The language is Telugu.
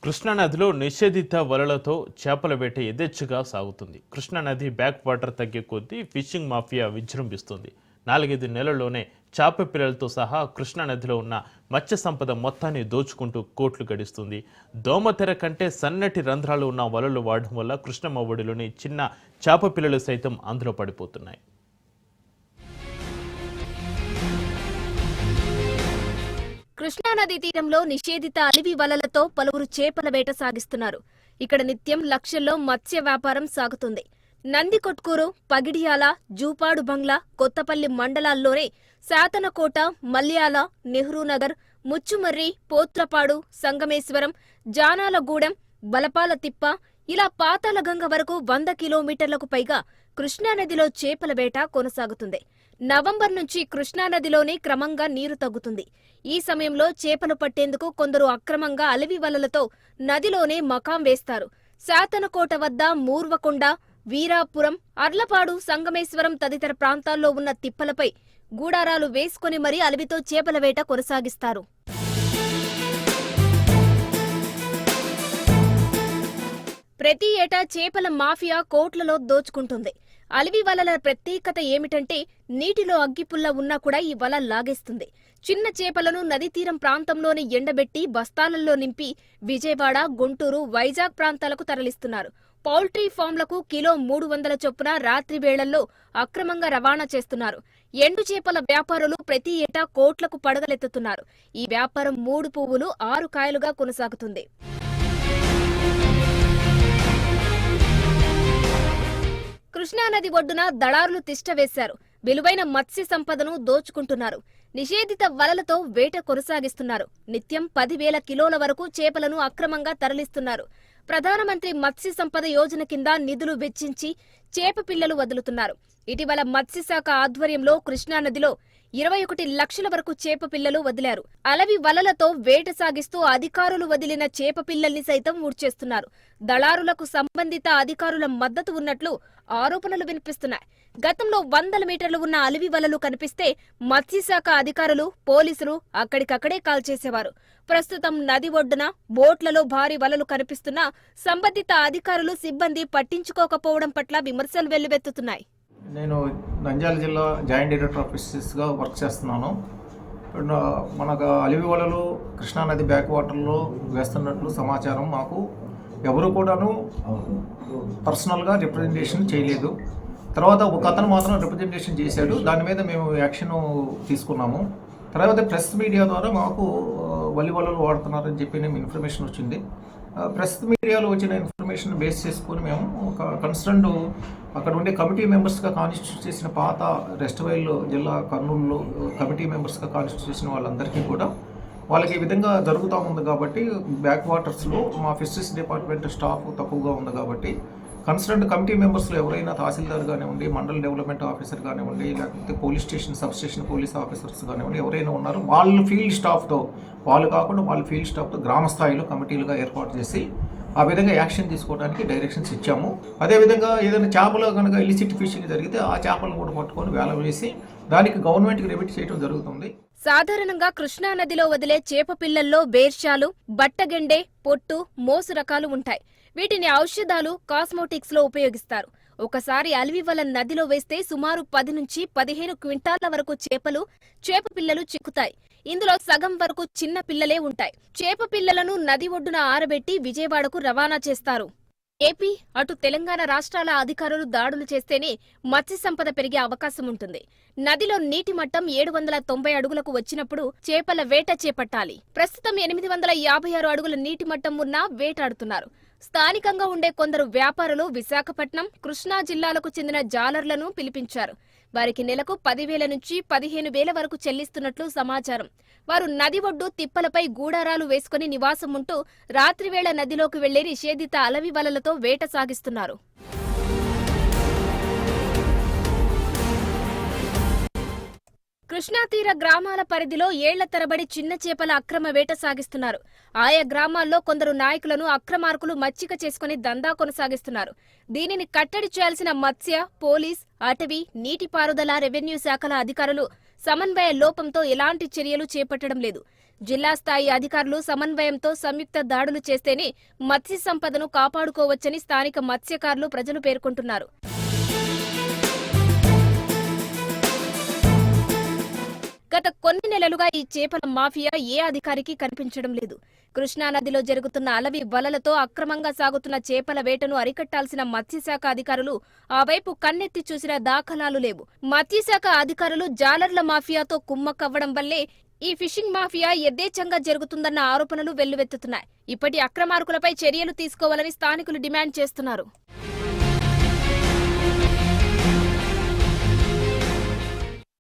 కృష్ణానదిలో నిషేధిత వలలతో చేపల వేట యథేచ్ఛగా సాగుతుంది. కృష్ణానది బ్యాక్ వాటర్ తగ్గే కొద్దీ ఫిషింగ్ మాఫియా విజృంభిస్తుంది. 4-5 నెలల్లోనే చేప పిల్లలతో సహా కృష్ణానదిలో ఉన్న మత్స్య సంపద మొత్తాన్ని దోచుకుంటూ కోట్లు గడిస్తుంది. దోమతెర కంటే సన్నటి రంధ్రాలు ఉన్న వలలు వాడడం వల్ల కృష్ణమ్మ ఒడిలోని చిన్న చేప పిల్లలు సైతం అందులో పడిపోతున్నాయి. కృష్ణానది తీరంలో నిషేధిత అలివి వలలతో పలువురు చేపల వేట సాగిస్తున్నారు. ఇక్కడ నిత్యం లక్షల్లో మత్స్య వ్యాపారం సాగుతుంది. నందికొట్కూరు, పగిడియాల, జూపాడు బంగ్లా, కొత్తపల్లి మండలాల్లోనే శాతనకోట, మల్యాల, నెహ్రూనగర్, ముచ్చుమర్రి, పోత్రపాడు, సంగమేశ్వరం, జానాలగూడెం, బలపాల తిప్ప ఇలా పాతాళగంగ వరకు 100 కిలోమీటర్లకు పైగా కృష్ణానదిలో చేపల వేట కొనసాగుతుంది. నవంబర్ నుంచి కృష్ణానదిలోనే క్రమంగా నీరు తగ్గుతుంది. ఈ సమయంలో చేపలు పట్టేందుకు కొందరు అక్రమంగా అలివి వలలతో నదిలోనే మకాం వేస్తారు. శాతనకోట వద్ద మూర్వకొండ, వీరాపురం, అర్లపాడు, సంగమేశ్వరం తదితర ప్రాంతాల్లో ఉన్న తిప్పలపై గూడారాలు వేసుకుని మరీ అలివితో చేపల వేట కొనసాగిస్తారు. ప్రతి ఏటా చేపల మాఫియా కోట్లలో దోచుకుంటుంది. అలివి వలల ప్రత్యేకత ఏమిటంటే నీటిలో అగ్గిపుల్ల ఉన్నా కూడా ఈ వల లాగేస్తుంది. చిన్న చేపలను నదీ తీరం ప్రాంతంలోని ఎండబెట్టి బస్తాలల్లో నింపి విజయవాడ, గుంటూరు, వైజాగ్ ప్రాంతాలకు తరలిస్తున్నారు. పౌల్ట్రీ ఫామ్లకు కిలో 300 చొప్పున రాత్రి వేళల్లో అక్రమంగా రవాణా చేస్తున్నారు. ఎండు చేపల వ్యాపారులు ప్రతి ఏటా కోట్లకు పడగలెత్తుతున్నారు. ఈ వ్యాపారం 3 పువ్వులు 6 కాయలుగా కొనసాగుతుంది. కృష్ణానది ఒడ్డున దళారులు తిష్టవేశారు. విలువైన మత్స్య సంపదను దోచుకుంటున్నారు. నిషేధిత వలలతో వేట కొనసాగిస్తున్నారు. నిత్యం 10,000 కిలోల వరకు చేపలను అక్రమంగా తరలిస్తున్నారు. ప్రధానమంత్రి మత్స్య సంపద యోజన కింద నిధులు వెచ్చించి చేప పిల్లలు వదులుతున్నారు. ఇటీవల మత్స్యశాఖ ఆధ్వర్యంలో కృష్ణానదిలో 21 లక్షల వరకు చేప పిల్లలు వదిలారు. అలవి వలలతో వేట సాగిస్తూ అధికారులు వదిలిన చేప పిల్లల్ని సైతం ఊడ్చేస్తున్నారు. దళారులకు సంబంధిత అధికారుల మద్దతు ఉన్నట్లు ఆరోపణలు వినిపిస్తున్నాయి. గతంలో 100 మీటర్లు ఉన్న అలివి వలలు కనిపిస్తే మత్స్యశాఖ అధికారులు, పోలీసులు అక్కడికక్కడే కాల్చేసేవారు. ప్రస్తుతం నది ఒడ్డున బోట్లలో భారీ వలలు కనిపిస్తున్నా సంబంధిత అధికారులు, సిబ్బంది పట్టించుకోకపోవడం పట్ల విమర్శలు వెల్లువెత్తుతున్నాయి. నేను నంద్యాల జిల్లా జాయింట్ డైరెక్టర్ ఆఫ్ ఫిషరీస్గా వర్క్ చేస్తున్నాను. మనకు అలివి వలలు కృష్ణానది బ్యాక్ వాటర్లో వేస్తున్నట్లు సమాచారం మాకు ఎవరు కూడాను పర్సనల్గా రిప్రజెంటేషన్ చేయలేదు. తర్వాత ఒక అతను మాత్రం రిప్రజెంటేషన్ చేశాడు. దాని మీద మేము యాక్షన్ తీసుకున్నాము. తర్వాత ప్రెస్ మీడియా ద్వారా మాకు వలలు వాడుతున్నారని చెప్పి ఇన్ఫర్మేషన్ వచ్చింది. ప్రెస్ మీడియాలో వచ్చిన ఇన్ఫర్మేషన్ బేస్ చేసుకొని మేము ఒక కన్సర్న్డ్ అక్కడ ఉండే కమిటీ మెంబర్స్గా కాన్స్టిట్యూట్ చేసిన పాత రెస్ట్వైల్ జిల్లా కర్నూలులో కమిటీ మెంబర్స్గా కాన్స్టిట్యూట్ చేసిన వాళ్ళందరికీ కూడా వాళ్ళకి ఈ విధంగా జరుగుతూ ఉంది కాబట్టి బ్యాక్ వాటర్స్లో మా ఫిషరీస్ డిపార్ట్మెంట్ స్టాఫ్ తక్కువగా ఉంది కాబట్టి కన్సర్న్డ్ కమిటీ మెంబర్స్లో ఎవరైనా తహసీల్దార్ కానివ్వండి, మండల్ డెవలప్మెంట్ ఆఫీసర్ కానివ్వండి, లేకపోతే police station sub station police officers కానివ్వండి, ఎవరైనా ఉన్నారు వాళ్ళు ఫీల్డ్ స్టాఫ్తో, వాళ్ళు కాకుండా వాళ్ళ ఫీల్డ్ స్టాఫ్తో గ్రామ స్థాయిలో కమిటీలుగా ఏర్పాటు చేసి ఆ విధంగా యాక్షన్ తీసుకోవడానికి డైరెక్షన్స్ ఇచ్చాము. అదేవిధంగా ఏదైనా చేపలో కనుక ఇలిసిట్ ఫిషింగ్ జరిగితే ఆ చేపలను కూడా పట్టుకొని వేల వేసి దానికి గవర్నమెంట్కి రెమిట్ చేయడం జరుగుతుంది. సాధారణంగా కృష్ణానదిలో వదిలే చేప పిల్లల్లో బేర్షాలు, బట్టగెండే, పొట్టు, మోసు రకాలు ఉంటాయి. వీటిని ఔషధాలు, కాస్మోటిక్స్ లో ఉపయోగిస్తారు. ఒకసారి అలివి వల నదిలో వేస్తే సుమారు 10 నుంచి 15 క్వింటాల వరకు చేప పిల్లలు చిక్కుతాయి. ఇందులో సగం వరకు చిన్న పిల్లలే ఉంటాయి. చేప పిల్లలను నది ఒడ్డున ఆరబెట్టి విజయవాడకు రవాణా చేస్తారు. ఏపీ, అటు తెలంగాణ రాష్ట్రాల అధికారులు దాడులు చేస్తేనే మత్స్య సంపద పెరిగే అవకాశం ఉంటుంది. నదిలో నీటి మట్టం 790 అడుగులకు వచ్చినప్పుడు చేపల వేట చేపట్టాలి. ప్రస్తుతం 856 అడుగుల నీటి మట్టం ఉన్నా వేటాడుతున్నారు. స్థానికంగా ఉండే కొందరు వ్యాపారులు విశాఖపట్నం, కృష్ణా జిల్లాలకు చెందిన జాలర్లను పిలిపించారు. వారికి నెలకు 10,000 నుంచి 15,000 వరకు చెల్లిస్తున్నట్లు సమాచారం. వారు నది ఒడ్డు తిప్పలపై గూడారాలు వేసుకుని నివాసం ఉంటూ రాత్రివేళ నదిలోకి వెళ్లి నిషేధిత అలవి వలలతో వేట సాగిస్తున్నారు. కృష్ణా తీర గ్రామాల పరిధిలో ఏళ్ల తరబడి చిన్న చేపల అక్రమ వేట సాగిస్తున్నారు. ఆయా గ్రామాల్లో కొందరు నాయకులను అక్రమార్కులు మచ్చిక చేసుకుని దందా కొనసాగిస్తున్నారు. దీనిని కట్టడి చేయాల్సిన మత్స్య, పోలీస్, అటవీ, నీటిపారుదల, రెవెన్యూ శాఖల అధికారులు సమన్వయ లోపంతో ఎలాంటి చర్యలు చేపట్టడం లేదు. జిల్లా స్థాయి అధికారులు సమన్వయంతో సంయుక్త దాడులు చేస్తేనే మత్స్య సంపదను కాపాడుకోవచ్చని స్థానిక మత్స్యకారులు ప్రజలు పేర్కొంటున్నారు. గత కొన్ని నెలలుగా ఈ చేపల మాఫియా ఏ అధికారికి కనిపించడం లేదు. కృష్ణానదిలో జరుగుతున్న అలవి వలలతో అక్రమంగా సాగుతున్న చేపల వేటను అరికట్టాల్సిన మత్స్యశాఖ అధికారులు ఆ వైపు కన్నెత్తి చూసిన దాఖలాలు లేవు. మత్స్యశాఖ అధికారులు జాలర్ల మాఫియాతో కుమ్మక్కవ్వడం వల్లే ఈ ఫిషింగ్ మాఫియా యథేచ్ఛంగా జరుగుతుందన్న ఆరోపణలు వెల్లువెత్తుతున్నాయి. ఇప్పటి అక్రమార్కులపై చర్యలు తీసుకోవాలని స్థానికులు డిమాండ్ చేస్తున్నారు.